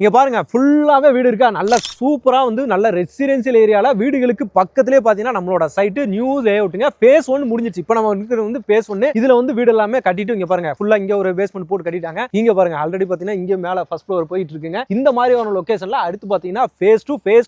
இங்க பாருங்க ஃபுல்லாவே வீடு இருக்கா, நல்ல சூப்பரா வந்து நல்ல ரெசிடென்சியல் ஏரியால வீடுகளுக்கு பக்கத்திலே பாத்தீங்கன்னா நம்மளோட சைட் நியூ லேஅவுட்ங்க. ஃபேஸ் 1 முடிஞ்சிருச்சு. இப்போ நம்ம இருக்கிறது வந்து ஃபேஸ் 1. இதுல வந்து வீடு எல்லாமே கட்டிட்டு இங்க பாருங்க ஃபுல்லா இங்க ஒரு பேஸ்மெண்ட் போட்டு கட்டிட்டாங்க. இங்க பாருங்க ஆல்ரெடி பாத்தீங்கன்னா இங்க மேல ஃபர்ஸ்ட் ஃப்ளோர் போயிட்டு இருக்குங்க. இந்த மாதிரியான லொகேஷன்ல அடுத்து பாத்தீங்கன்னா ஃபேஸ்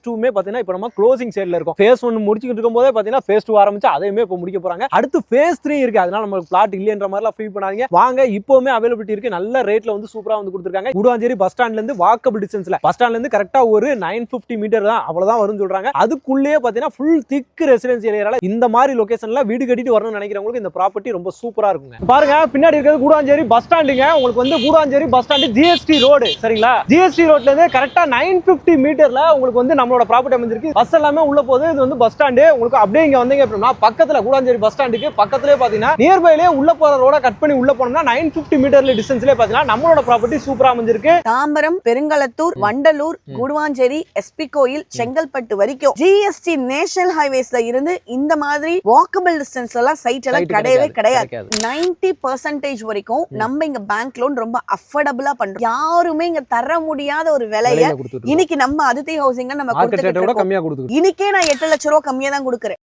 2மே பாத்தீங்கன்னா இப்போ நம்ம க்ளோசிங் சைடுல இருக்கோம். ஃபேஸ் 1 முடிச்சிட்டு இருக்கும்போதே பாத்தீங்கன்னா ஃபேஸ் 2 ஆரம்பிச்சு அதையுமே இப்போ முடிக்க போறாங்க. அடுத்து ஃபேஸ் 3 இருக்கு. அதனால நமக்கு பிளாட் இல்லன்ற மாதிரிலாம் ஃபீல் பண்ணாதீங்க. வாங்க, இப்போவுமே அவைலபிலிட்டி இருக்கு. நல்ல ரேட்ல வந்து சூப்பரா வந்து கொடுத்துருக்காங்க. கூடுவாஞ்சேரி பஸ் ஸ்டாண்ட்ல இருந்து வாக்கபிள் டிஸ்டன்ஸ்ல, பஸ் ஸ்டாண்ட்ல இருந்து கரெக்டா ஒரு 950 மீட்டர் தான், அவ்வளவுதான் வரும்னு சொல்றாங்க. அதுக்குள்ளேயே பாத்தீங்கன்னா ஃபுல் திக் ரெசிடென்சியல் ஏரியால இந்த மாதிரி லொகேஷன்ல வீடு கட்டிட்டு வரணும்னு நினைக்கிறவங்களுக்கு இந்த ப்ராப்பர்ட்டி ரொம்ப சூப்பரா இருக்குங்க. பாருங்க பின்னாடி இருக்கிறது கூடுவாஞ்சேரி பஸ் ஸ்டாண்டுங்க. உங்களுக்கு வந்து Guduvancheri bus stand GST road, சரிங்களா? ஜிஎஸ்டி ரோட்ல இருந்து கரெக்டா 950 மீட்டர்ல உங்களுக்கு வந்து நம்மளோட ப்ராப்பர்ட்டி அமைஞ்சிருக்கு. பஸ் எல்லாமே உள்ள போகுது. இது வந்து பஸ் ஸ்டாண்டு. உங்களுக்கு அப்படியே இங்க வந்தீங்க அப்படின்னா பக்கத்துல கூடுவாஞ்சேரி பஸ் ஸ்டாண்டுக்கு பக்கத்திலே பாத்தீங்கன்னா நியர்பைலே உள்ள போற ரோட கட் பண்ணி உள்ள போனோம்னா 950 மீட்டர்ல டிஸ்டன்ஸ்ல பாத்தீங்கன்னா நம்மளோட ப்ராப்பர்ட்டி சூப்பரா அமைஞ்சிருக்கு. தாம்பரம், பெருங்களத்தூர், வண்டலூர், கூடுவாஞ்சேரி, எஸ்பி கோயில், செங்கல்பட்டு வரைக்கும் ஜிஎஸ்டி நேஷனல் ஹைவேஸ்ல இருந்து இந்த மாதிரி வாக்கபிள் டிஸ்டன்ஸ் எல்லாம் சைட் எல்லாம் கிடையவே கிடையாது. 90% வரைக்கும் நம்ம இங்க பேங்க் லோன் ரொம்ப அஃபோர்டபிளா பண்றோம். யாருமே இங்க தர முடியாத ஒரு விலையை இன்னைக்கு நம்ம அதித்தி ஹவுசிங்ல நம்ம கொடுத்துட்டு இன்னைக்கே நான் 8 லட்சம் ரூபாய் கம்மியா தான் கொடுக்குறேன்.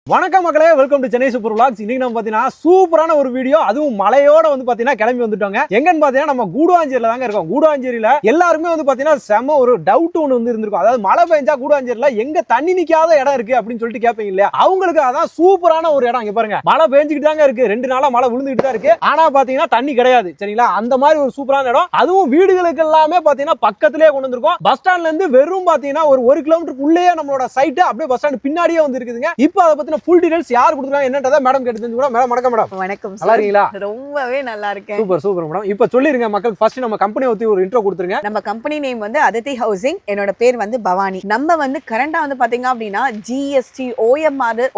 வணக்கம் மக்களே, welcome to Chennai super vlogs. இன்னைக்கு நம்ம பாத்தீங்கன்னா சூப்பரான ஒரு வீடியோ, அதுவும் மலையோட வந்து பாத்தீங்கன்னா கிளம்பி வந்துட்டோங்க. எங்கன்னு பாத்தீங்கன்னா நம்ம கூடுவாஞ்சேரியில தாங்க இருக்கோம். கூடுவாஞ்சேரியில எல்லாருமே வந்து பாத்தீங்கன்னா செம ஒரு டவுட் ஒன்று வந்து இருந்திருக்கும். அதாவது மழை பெஞ்சா கூடுவாஞ்சேரியில எங்க தண்ணி நிக்காத இடம் இருக்கு அப்படின்னு சொல்லிட்டு கேட்பீங்க இல்லையா? அவங்களுக்கு அதான் சூப்பரான ஒரு இடம். இங்க பாருங்க, மழை பெஞ்சுக்கிட்டு தாங்க இருக்கு. 2 நாளா மழை விழுந்துகிட்டு தான் இருக்கு. ஆனா பாத்தீங்கன்னா தண்ணி கிடையாது, சரிங்களா? அந்த மாதிரி ஒரு சூப்பரான இடம். அதுவும் வீடுகளுக்கு எல்லாமே பாத்தீங்கன்னா பக்கத்திலே கொண்டு வந்திருக்கோம். பஸ் ஸ்டாண்ட்ல இருந்து வெறும் பாத்தீங்கன்னா ஒரு 1 கிலோமீட்டருக்கு உள்ளே நம்மளோட சைட் அப்படியே பஸ் ஸ்டாண்ட் பின்னாடியே வந்து இருக்குதுங்க. இப்போ அதை பத்தின ஃபுல் டீடைல்ஸ் யார் கொடுக்குறாங்க என்னன்றதை மேடம் கேட்டு தெரிஞ்சுக்கலாம். மேடம் வணக்கம். மேடம் வணக்கம். நல்லா இருக்கீங்களா? ரொம்பவே நல்லா இருக்கேன். Super super madam. இப்போ சொல்லிருங்க மக்களுக்கு, ஃபர்ஸ்ட் நம்ம கம்பெனியை பத்தி ஒரு இன்ட்ரோ கொடுத்துருங்க. நம்ம கம்பெனி நேம் வந்து அதித்தி ஹவுசிங். என்னோட பேர் வந்து பவானி. நம்ம வந்து கரண்டா வந்து பாத்தீங்க அப்படின்னா GST,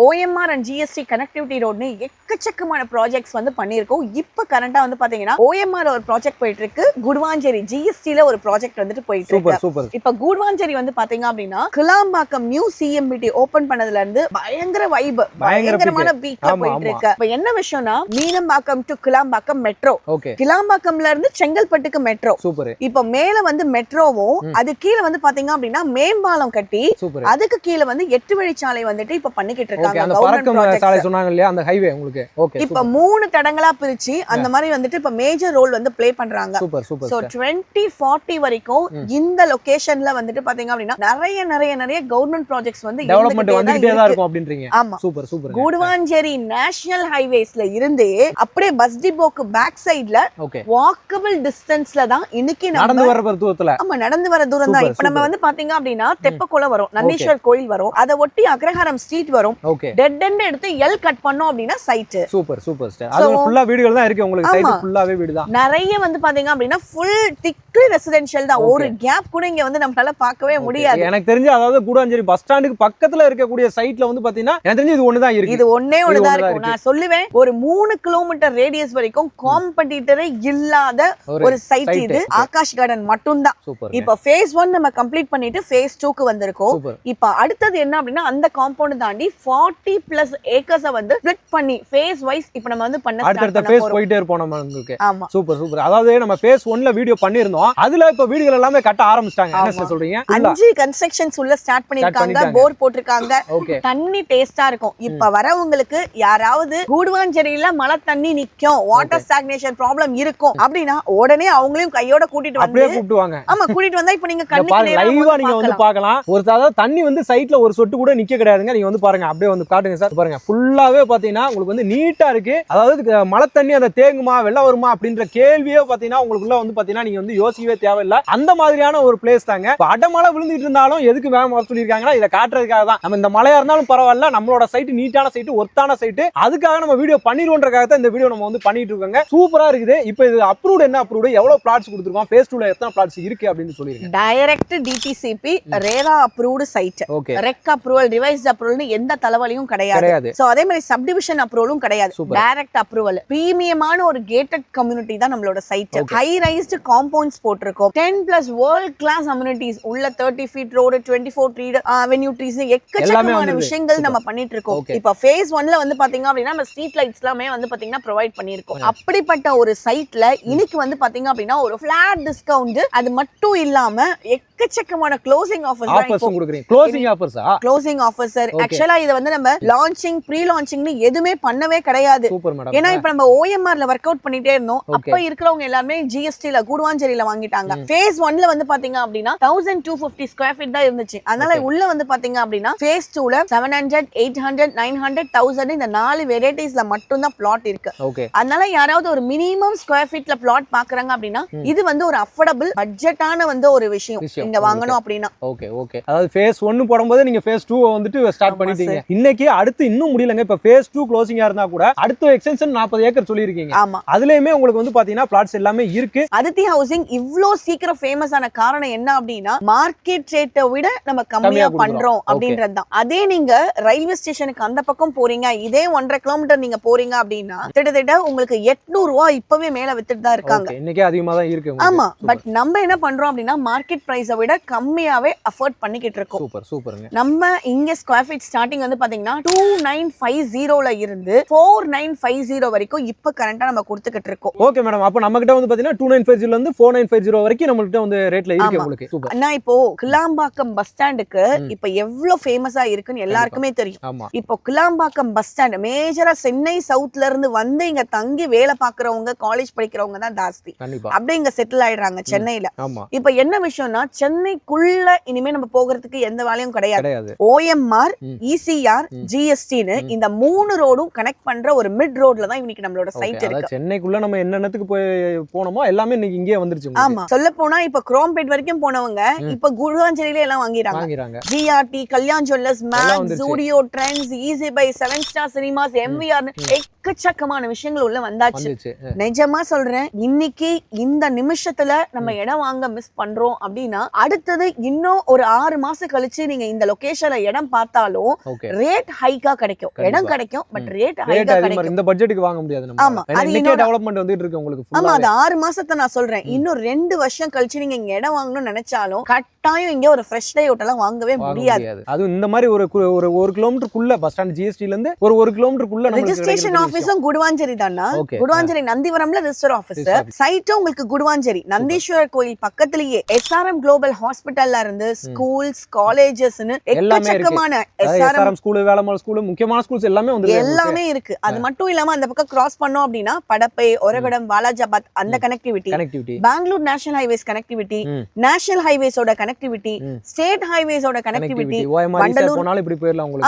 OMR and GST connectivity ரோட்னு எக்கச்சக்கமான ப்ராஜெக்ட்ஸ் வந்து பண்ணியிருக்கோம். இப்போ கரண்டா வந்து பாத்தீங்கன்னா ஓஎம்ஆர் ஒரு ப்ராஜெக்ட் போயிட்டு இருக்கு. குடுவாஞ்சேரி ஜிஎஸ்டில ஒரு ப்ராஜெக்ட் வந்துட்டு போயிட்டு இருக்கு. இப்போ குடுவாஞ்சேரி வந்து பாத்தீங்க அப்படின்னா கிளாம்பாக்கம் நியூ சிஎம்பிடி ஓபன் பண்ணதுல இருந்து பயங்கர வைப், பயங்கரமான பீக்ல போயிட்டு இருக்கு. இப்போ என்ன விஷயம்னா மீனம்பாக்கம் டு கிளாம்பாக்கம் மெட்ரோ, கிளாம்பாக்கம்ல இருந்து செங்கல்பட்டுக்கு மெட்ரோ. சூப்பர். இப்போ மேல வந்து மெட்ரோவும் அது கீழே வந்து பாத்தீங்க அப்படின்னா மேம்பாலம் கட்டி அதுக்கு கீழே வந்து 8 வழிச்சாலை வந்துட்டு இப்ப பண்ணிக்கிட்டு இருக்காங்க. அந்த பறக்கும் சாலை சொன்னாங்க இல்லையா, அந்த ஹைவே உங்களுக்கு. ஓகே. இப்போ 3 தடங்களா பிரிச்சு அந்த மாதிரி வந்துட்டு இப்ப மேஜர் ரோல் வந்து ப்ளே பண்றாங்க. Super super. சோ 2040 வரைக்கும் இந்த லொகேஷன்ல வந்துட்டு பாத்தீங்க அப்படின்னா நிறைய கவர்மெண்ட் ப்ராஜெக்ட்ஸ் வந்து டெவலப்மென்ட் வந்துட்டே தான் இருக்கும் அப்படின்றீங்க. ஆமா. Super super. கூடுவாஞ்சேரி நேஷனல் ஹைவேஸ்ல இருந்து அப்படியே பஸ் டிப்போக்கு பேக் சைடுல வாக்கபிள் டிஸ்டன்ஸ்ல தான் இன்னைக்கு நடந்து வர தூரத்துல. ஆமா, நடந்து வர தூரம் தான். இப்போ நம்ம வந்து பாத்தீங்க அப்படின்னா தெப்பக்குளம் வரும், நந்தீஸ்வர் கோயில் வரும், அதை ஒட்டி அக்ரஹாரம் ஸ்ட்ரீட் வரும். டெட் எண்ட் எடுத்து எல் கட் பண்ணோம் அப்படின்னா சைட். Super super star. அது ஃபுல்லா வீடுகள் தான் இருக்கு உங்களுக்கு. சைட் ஃபுல்லாவே வீடு தான். நிறைய வந்து பாத்தீங்க அப்படின்னா ஃபுல் திக் ரெசிடென்ஷியல் தான். ஒரு கேப் கூட இங்க வந்து நம்மளால பார்க்கவே முடியாது. எனக்கு தெரிஞ்சு அதாவது கூடுவாஞ்சேரி பஸ் ஸ்டாண்டுக்கு பக்கத்துல இருக்கக்கூடிய சைட்ல வந்து பாத்தீங்கன்னா எனக்கு தெரிஞ்சு இது ஒண்ணுதான் இருக்கு. இது ஒண்ணே ஒண்ணுதான் இருக்கும். நான் சொல்லுவேன் ஒரு 3 கிலோமீட்டர் ரேடியஸ் வரைக்கும் காம்படிட்டரே இல்லாத ஒரு சைட் இது. ஆகாஷ் கார்டன் மட்டும் தான். இப்போ ஃபேஸ் 1 நம்ம கம்ப்ளீட் பண்ணிட்டு ஃபேஸ் 2க்கு வந்திருக்கோம். இப்போ அடுத்தது என்ன அப்படின்னா அந்த காம்பவுண்ட் தாண்டி 40+ ஏக்கர்ஸ் வந்து ஸ்ப்ளிட் பண்ணி ஃபேஸ் வைஸ் இப்போ நம்ம வந்து பண்ண அடுத்த ஃபேஸ் போயிட்டே இருப்போம் நம்ம உங்களுக்கு. ஆமா. Super super. அதாவது நம்ம ஃபேஸ் 1ல வீடியோ பண்ணிருந்தோம். அதுல இப்ப வீடுகள் எல்லாமே கட்ட ஆரம்பிச்சிட்டாங்க. என்ன சொல்றீங்க? 5 கன்ஸ்ட்ரக்ஷன்ஸ் உள்ள ஸ்டார்ட் பண்ணிருக்காங்க. போர் போட்டிருக்காங்க. தண்ணி டேஸ்டா இருக்கும். இப்ப வரவங்களுக்கு யாராவது கூடுவாஞ்சேரியில மழை தண்ணி நிக்கும், வாட்டர் ஸ்டாக்னேஷன் ப்ராப்ளம் இருக்கும் அப்படின்னா உடனே அவங்களையும் கையோட கூட்டிட்டு வந்து கூப்பிடுவாங்க. ஆமா, கூட்டிட்டு வந்தா இப்ப நீங்க கண்ணுக்கு லைவா நீங்க வந்து பார்க்கலாம். ஒரு அதாவது தண்ணி வந்து சைட்ல ஒரு சொட்டு கூட நிக்க கிடையாதுங்க. நீங்க வந்து பாருங்க, அப்படியே வந்து காட்டுங்க சார். பாருங்க ஃபுல்லாவே பாத்தீங்கன்னா உங்களுக்கு வந்து நீட்டா இருக்கு. அதாவது மழை தண்ணி அந்த தேங்குமா வெள்ளம் வருமா அப்படின்ற கேள்வியே பாத்தீங்கன்னா உங்களுக்குள்ள வந்து பாத்தீங்கன்னா நீங்க வந்து யோசிக்கவே தேவையில்லை. அந்த மாதிரியான ஒரு பிளேஸ் தாங்க. அடமழை விழுந்துட்டு இருந்தாலும் எதுக்கு வேகம் வர சொல்லியிருக்காங்கன்னா இதை காட்டுறதுக்காக தான். நம்ம இந்த மழையா இருந்தாலும் பரவாயில்ல, நம்மளோட சைட் நீட்டான சைட், ஒர்த்தான சைட், அதுக்காக நம்ம வீடியோ பண்ணிடுவோன்றக்காக தான் இந்த வீடியோ நம்ம வந்து பண்ணிட்டு இருக்கோங்க. சூப்பரா இருக்குது. இப்போ இது அப்ரூவ்ட் என்ன அப்ரூவ்ட், எவ்வளவு பிளாட்ஸ் கொடுத்துருக்கோம், ஃபேஸ் 2ல எத்தனை பிளாட்ஸ் இருக்கு அப்படின்னு சொல்லிருக்கேன். Direct DTCP RERA approved site, ரெக் அப்ரூவல், ரிவைஸ்ட் அப்ரூவல்னு எந்த தலைவலியும் கிடையாது. சோ அதே மாதிரி சப்டிவிஷன் அப்ரூவலும் எதுவும் கிடையாது, டைரக்ட் அப்ரூவல். பிரீமியமான ஒரு கேட்டட் கம்யூனிட்டி தான் நம்மளோட சைட். ஹை ரைஸ்டு காம்பவுண்ட்ஸ் போட்டிருக்கோம். 10+ வேர்ல்ட் கிளாஸ் அம்யூனிட்டிஸ் உள்ள 30 feet road, 24 feet avenue trees, எக்கச்சக்கமான விஷயங்கள் நம்ம பண்ணிட்டு இருக்கோம். இப்ப phase 1ல வந்து பாத்தீங்க அப்படின்னா நம்ம ஸ்ட்ரீட் லைட்ஸ் எல்லாமே வந்து பாத்தீங்கன்னா ப்ரொவைட் பண்ணிருக்கோம். அப்படிப்பட்ட ஒரு சைட்ல இன்னைக்கு வந்து பாத்தீங்க அப்படின்னா ஒரு ஃபிளாட் டிஸ்கவுண்ட், அது மட்டும் இல்லாம எக்கச்சக்கமான க்ளோசிங் ஆஃபர்ஸ் கொடுக்குறீங்க. க்ளோசிங் ஆஃபர்ஸா? Closing offer sir. ஆக்சுவலா இது வந்து நம்ம லான்ச்சிங் ப்ரீ லான்ச்சிங்னு எதுவுமே பண்ணவே கிடையாது. Super madam. ஏன்னா இப்ப நம்ம OMRல வொர்க் அவுட் பண்ணிட்டே இருந்தோம். அப்ப இருக்கிறவங்க எல்லாமே GSTல கூடுவாஞ்சேரியில வாங்கிட்டாங்க. phase 1ல வந்து பாத்தீங்க அப்படின்னா 1250 ஸ்கொயர் ஃபீட் தான் இருந்துச்சு. அதனால உள்ள வந்து பாத்தீங்க அப்படின்னா phase 2ல 700, 800, 900, 1000 இந்த 4 வெரைட்டிஸ்ல மட்டும் தான் பிளாட் இருக்கு. அதனால யாராவது ஒரு மினிமம் ஸ்கொயர் ஃபீட்ல பிளாட் பாக்குறாங்க அப்படின்னா இது வந்து ஒரு அஃபோர்டபிள் பட்ஜெட்டான வந்து ஒரு விஷயம் இங்க வாங்கணும் அப்படின்னா. Okay okay. அதாவது phase 1 போடும்போது நீங்க phase 2 வந்துட்டு ஸ்டார்ட் பண்ணிட்டீங்க. இன்னைக்கு அடுத்து இன்னும் முடியலங்க. இப்ப phase 2 க்ளோசிங்கா இருந்தா கூட அடுத்த எக்ஸ்டென்ஷன் 40 ஏக்கர் சொல்லிருக்கீங்க. ஆமா, அதுலயுமே உங்களுக்கு வந்து பாத்தீங்கன்னா பிளாட்ஸ் எல்லாமே இருக்கு. அதித்தி ஹவுசிங் இவ்ளோ சீக்கிரம் ஃபேமஸ் ஆன காரணம் என்ன அப்படின்னா மார்க்கெட் ரேட்டை விட நம்ம கம்மியா பண்றோம் அப்படின்றதுதான். அதே நீங்க ரயில்வே ஸ்டேஷனுக்கு அந்த பக்கம் போறீங்க, இதே 1.5 கிலோமீட்டர் நீங்க போறீங்க அப்படின்னா கிட்டத்தட்ட உங்களுக்கு 800 ரூபாய் இப்பவே மேல வித்துட்டு தான் இருக்காங்க. இன்னைக்கு அதிகமா தான் இருக்கு. ஆமா, பட் நம்ம என்ன பண்றோம் அப்படின்னா மார்க்கெட் பிரைஸை விட கம்மியாவே அஃபோர்ட் பண்ணிக்கிட்டு இருக்கோம். சூப்பர் சூப்பருங்க. நம்ம இங்க ஸ்கொயர் ஃபீட் ஸ்டார்டிங் வந்து பாத்தீங்கன்னா 2950ல இருந்து 4950 வரைக்கும் இப்ப கரண்டா நம்ம கொடுத்துக்கிட்டு இருக்கோம். Okay madam. அப்ப நம்ம கிட்ட வந்து பாத்தீங்கன்னா 2950ல இருந்து 4950 வரைக்கும் நம்ம கிட்ட வந்து ரேட்ல இருக்கு உங்களுக்கு. சூப்பர். அண்ணா இப்போ கிளாம்பாக்கம் பஸ் ஸ்டாண்டுக்கு இப்ப எவ்வளவு ஃபேமஸா இருக்குன்னு எல்லாருக்குமே தெரியும். இப்போ கிளாம்பாக்கம் பஸ் ஸ்டாண்ட் மேஜரா சென்னை சவுத்ல இருந்து வந்து இங்க தங்கி வேலை பாக்குறவங்க, காலேஜ் படிக்கிறவங்க தான் ஜாஸ்தி. அப்படியே இங்க செட்டில் ஆயிடுறாங்க சென்னையில. இப்ப என்ன விஷயம்னா சென்னைக்குள்ள இனிமே நம்ம போகிறதுக்கு எந்த வேலையும் கிடையாது. OMR, ECR, GSTன்னு இந்த 3 ரோடும் கனெக்ட் பண்ற ஒரு மிட் ரோட்ல தான் இன்னைக்கு நம்மளோட சைட் இருக்கு. சென்னைக்குள்ள நம்ம என்னென்னத்துக்கு போனோமோ எல்லாமே இன்னைக்கு இங்கே வந்துருச்சு. ஆமா, சொல்ல போனா இப்ப குரோம்பேட் வரைக்கும் போனவங்க இப்ப குருவாஞ்சேரியில எல்லாம் வாங்கிடுறாங்க. GRT, Kalyan jewellers, Max, Zudio, Trends, easy buy, 7 star cinemas, MVR எக்கச்சக்கமான விஷயங்கள் உள்ள வந்தாச்சு. நிஜமா சொல்றேன், இன்னைக்கு இந்த நிமிஷத்துல நம்ம இடம் வாங்க மிஸ் பண்றோம் அப்படின்னா அடுத்தது இன்னும் ஒரு 6 மாசம் கழிச்சு நீங்க இந்த லொகேஷன்ல இடம் பார்த்தாலும் ரேட் ஹைக்கா கிடைக்கும். இடம் கிடைக்கும், பட் ரேட் ஹைக்கா கிடைக்கும். இந்த பட்ஜெட்டுக்கு வாங்க முடியாது நம்ம. ஆமா, அது இன்னைக்கு டெவலப்மென்ட் வந்துட்டு இருக்கு உங்களுக்கு. ஆமா, அது 6 மாசத்தை நான் சொல்றேன். இன்னும் 2 வருஷம் கழிச்சு நீங்க இங்க இடம் வாங்கணும்னு நினைச்சாலும் கட்டாயம் இங்க ஒரு ஃப்ரெஷ் லேஅவுட் எல்லாம் வாங்கவே முடியாது. அது இந்த மாதிரி ஒரு 1 கிலோமீட்டருக்குள்ள பஸ் ஸ்டாண்ட் GSTல இருந்து ஒரு 1 கிலோமீட்டருக்குள்ள நம்ம ரெஜிஸ்ட்ரேஷன் ஆபீஸும் குடுவாஞ்சேரி தானா. குடுவாஞ்சேரி நந்திவரம்ல ரெஜிஸ்டர் ஆபீஸ், சைட்டும் உங்களுக்கு குடுவாஞ்சேரி நந்தீஸ்வரர் கோயில் பக்கத்துலயே. SRM குளோபல் ஹாஸ்பிடல்ல இருந்து ஸ்கூல்ஸ், காலேஜஸ்னு எக்கச்சக்கமான SRM ஸ்கூல், வேலம்மாள் ஸ்கூல், முக்கியமான ஸ்கூல்ஸ் எல்லாமே இருக்கு. அது மட்டும் இல்லாம அந்த பக்கம் கிராஸ் பண்ணோம் அப்படின்னா படப்பை, ஒரகடம், வாலாஜாபாத் அந்த connectivity, Bangalore national highways connectivity, national ஹைவேஸோட கனெக்டிவிட்டி, ஸ்டேட் ஹைவேஸோட கனெக்டிவிட்டி,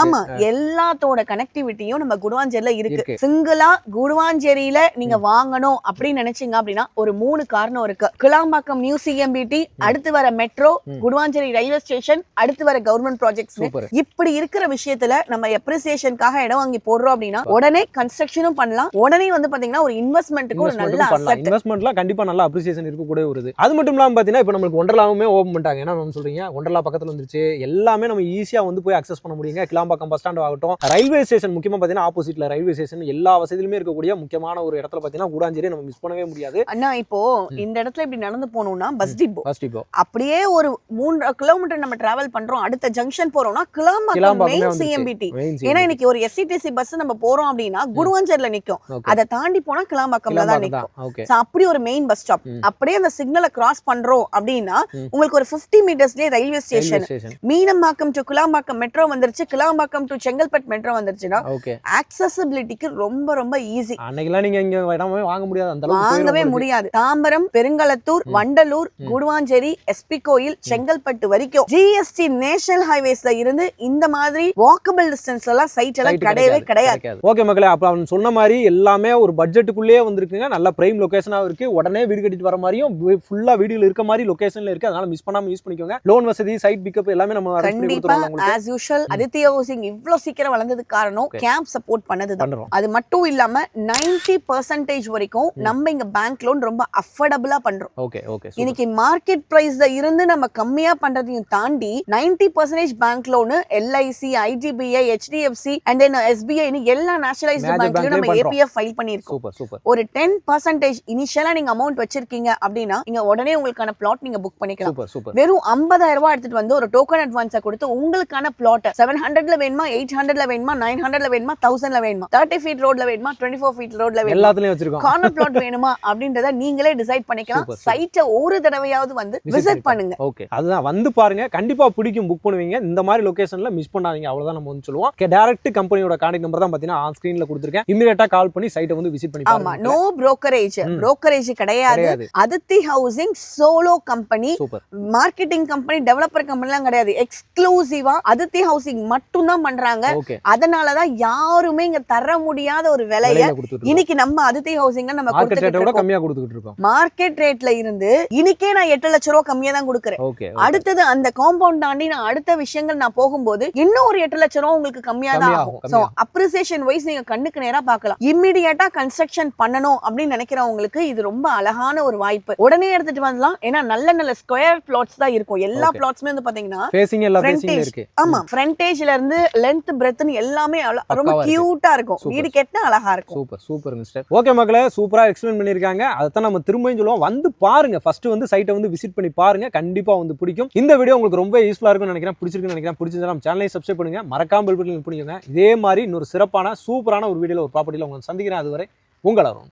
ஆமா, எல்லாத்தோட கனெக்டிவிட்டியும் நம்ம குடுவாஞ்சேரியில இருக்கு. சிங்கிளா குடுவாஞ்சேரியில நீங்க வாங்கணும் அப்படின்னு நினைச்சீங்க அப்படின்னா ஒரு 3 காரணம் இருக்கு. கிளாம்பாக்கம் நியூ CMBT, அடுத்து வர மெட்ரோ, குடுவாஞ்சேரி ரயில்வே ஸ்டேஷன், அடுத்து வர கவர்மெண்ட் ப்ராஜெக்ட்ஸ். இப்படி இருக்கிற விஷயத்துல நம்ம அப்ரிசியேஷனுக்காக இடம் வாங்கி போடுறோம் அப்படின்னா உடனே கன்ஸ்ட்ரக்ஷனும் பண்ணலாம். உடனே வந்து பாத்தீங்கன்னா ஒரு இன்வெஸ்ட்மென்ட்க்கு ஒரு நல்ல அசெட். இன்வெஸ்ட்மென்ட்லாம் கண்டிப்பா நல்ல அப்ரிசியேஷன் இருக்க கூட வருது. அது மட்டும் இல்லாம பாத்தீங்கன்னா இப்ப நமக்கு ஒண்டர்லாவுமே ஓபன் பண்ணிட்டாங்க. என்ன நம்ம சொல்றீங்க, ஒண்டர்லா பக்கத்துல வந்துருச்சு. எல்லாமே நம்ம ஈஸியா வந்து போய் அக்சஸ் பண்ண முடியுங்க. கிளாம்பாக்கம் பஸ் ஸ்டாண்ட் ஆகட்டும், ரயில்வே ஸ்டேஷன், முக்கியமா பாத்தீங்கன்னா ஆப்போசிட்ல ரயில்வே ஸ்டேஷன், எல்லா வசதியுமே இருக்கக்கூடிய முக்கியமான ஒரு இடத்துல பாத்தீங்கன்னா கூடாஞ்சேரி நம்ம மிஸ் பண்ணவே முடியாது. அண்ணா இப்போ இந்த இடத்துல இப்படி நடந்து போனோம்னா பஸ் டிப்போ அப்படியே ஒரு 3 கிலோமீட்டர் நம்ம டிராவல் பண்றோம். அடுத்த ஜங்ஷன் போறோம்னா கிளாம்பாக்கம் மெயின் CMBT. ஏன்னா இன்னைக்கு ஒரு SCTC பஸ் நம்ம போறோம் அப்படின்னா குடுவாஞ்சேரியில நிக்கும். அதை தாண்டி போனா கிளாம்பாக்கம்ல தான் நிக்கும். அப்படி ஒரு மெயின் பஸ் ஸ்டாப். அப்படியே அந்த சிக்னலை கிராஸ் பண்றோம் அப்படின்னா உங்களுக்கு ஒரு 50 மீட்டர்ஸ்லயே railway station. Meenambakkam to Kilambakkam metro வந்துருச்சு. கிளாம்பாக்கம் டு செங்கல்பட்டு மெட்ரோ வந்துருச்சுன்னா ஆக்சஸிபிலிட்டிக்கு ரொம்ப ரொம்ப ஈஸி. அன்னைக்குலாம் நீங்க இங்க இடமே வாங்க முடியாது, அந்த அளவுக்கு வாங்கவே முடியாது. தாம்பரம், பெருங்களத்தூர், வண்டலூர், குடுவாஞ்சேரி, SP கோயில், செங்கல்பட்டு வரைக்கும் GST நேஷனல் ஹைவேஸ்ல இருந்து இந்த மாதிரி வாக்கபிள் டிஸ்டன்ஸ் எல்லாம் சைட் எல்லாம் கிடையவே கிடையாது. ஓகே மக்களே, அப்ப அவன் சொன்ன மாதிரி எல்லாமே ஒரு பட்ஜெட்டுக்குள்ளேயே வந்திருக்குங்க. நல்ல பிரைம் லொகேஷனா இருக்கு. உடனே வீடு கட்டிட்டு வர மாதிரியும் ஃபுல்லா வீடுல இருக்க மாதிரி லொகேஷன்ல இருக்கு. அதனால மிஸ் பண்ணாம யூஸ் பண்ணிக்கோங்க. லோன் வசதி, சைட் பிக்கப் எல்லாமே நம்ம அரேஞ்ச் பண்ணி கொடுத்துறோம் உங்களுக்கு. as usual அதித்தி ஹவுசிங் இவ்ளோ சீக்கிரம் வளர்ந்ததுக்கு காரணம் கேம்ப் சப்போர்ட் பண்ணதுதான். அது மட்டும் இல்லாம 90% வரைக்கும் நம்ம இங்க பேங்க் லோன் ரொம்ப அஃபோர்டபுளா பண்றோம். Okay okay. இன்னைக்கு மார்க்கெட் பிரைஸ்ல இருந்து நம்ம கம்மியா பண்றதையும் தாண்டி 90% bank loan LIC, IDBI, HDFC and then SBI னு எல்லா நேஷனலைஸ்டு பேங்க்லயும் நம்ம APF ஃபைல் பண்ணிருக்கோம். Super super. ஒரு 10% இனிஷியலா நீங்க அமௌண்ட் வச்சிருக்கீங்க அப்படின்னா நீங்க உடனே உங்களுக்கான பிளாட் நீங்க புக் பண்ணிக்கலாம். Super super. வெறும் 50,000 ரூபாய் எடுத்துட்டு வந்து ஒரு டோக்கன் அட்வான்ஸா கொடுத்து உங்களுக்கான பிளாட் 700ல வேணுமா, 800ல வேணுமா, 900ல வேணுமா, 1000ல வேணுமா, 30 ஃபீட் ரோட்ல வேணுமா, 24 ஃபீட் ரோட்ல வேணுமா, எல்லாத்துலயும் வச்சிருக்கோம். கார்னர் பிளாட் வேணுமா அப்படின்றத நீங்களே டிசைட் பண்ணிக்கலாம். சைட்டை ஒரு தடவையாவது வந்து விசிட் பண்ணுங்க. ஓகே, அதுதான் வந்து பாருங்க, கண்டிப்பா பிடிக்கும், புக் பண்ணுவீங்க. இந்த மாதிரி லொகேஷன்ல மிஸ் பண்ணாதீங்க. அவ்வளவுதான் நம்ம வந்து சொல்லுவோம். டைரக்ட் கம்பெனியோட கான்டாக்ட் நம்பர் தான் பாத்தீங்கன்னா ஆன் ஸ்கிரீன்ல கொடுத்திருக்கேன். இமிடியேட்டா கால் பண்ணி சைட்டை வந்து விசிட் பண்ணி பாருங்க. ஆமா, நோ brokerage கிடையாது. Aditi housing solo company, marketing company, developer கம்பெனிலாம் கிடையாது. எக்ஸ்க்ளூசிவா அதித்தி ஹவுசிங் மட்டும் தான் பண்றாங்க. அதனாலதான் யாருமே இங்க தர முடியாத ஒரு விலையை இன்னைக்கு நம்ம அதித்தி ஹவுசிங்ல நம்ம கம்மியா கொடுத்துட்டு இருக்கோம். மார்க்கெட் ரேட்ல இருந்து இன்னைக்கே நான் 8 லட்சம் ரூபாய் கம்மியா தான் கொடுக்குறேன். அடுத்தது அந்த காம்பவுண்ட் தாண்டி நான் அடுத்த விஷயங்கள் நான் போகும்போது இன்னும் ஒரு 8 லட்சம் ரூபாய் உங்களுக்கு கம்மியா தான் ஆகும். சோ அப்ரிசியேஷன் வைஸ் நீங்க கண்ணுக்கு நேரா பார்க்கலாம். இமிடியேட்டா கன்ஸ்ட்ரக்ஷன் பண்ணணும் அப்படின்னு நினைக்கிறவங்களுக்கு இது ரொம்ப அழகான ஒரு வாய்ப்பு. உடனே எடுத்துட்டு வரலாம். ஏன்னா நல்ல நல்ல ஸ்கொயர் பிளாட்ஸ் தான் இருக்கும். எல்லா பிளாட்ஸ்மே வந்து பாத்தீங்கன்னா ஃபேசிங் எல்லா ஃபேசிங் இருக்கு. ஆமா, ஃப்ரண்டேஜ்ல இருந்து லெந்த் பிரெத்னு எல்லாமே ரொம்ப கியூட்டா இருக்கும். வீடு கேட்டா அழகா இருக்கும். Super super mister. ஓகே மக்களே, சூப்பரா எக்ஸ்பிளைன் பண்ணிருக்காங்க. அதான் நம்ம திரும்பியும் சொல்லுவோம், வந்து பாருங்க. ஃபர்ஸ்ட் வந்து சைட்டை வந்து விசிட் பண்ணி பாருங்க, கண்டிப்பா வந்து பிடிக்கும். இந்த வீடியோ உங்களுக்கு ரொம்ப யூஸ்ஃபுல்லா இருக்கும்னு நினைக்கிறேன். பிடிச்சிருக்குன்னு நினைக்கிறேன். பிடிச்சிருந்தா நம்ம சேனலை சப்ஸ்கிரைப் பண்ணுங்க, மறக்காம பெல் பட்டன் கிளிக் பண்ணிக்கோங்க. இதே மாதிரி இன்னொரு சிறப்பான சூப்பரான ஒரு வீடியோல ஒரு ப்ராப்பர்ட்டில உங்களை சந்திக்கிறேன். அதுவரை உங்கள் அருண்.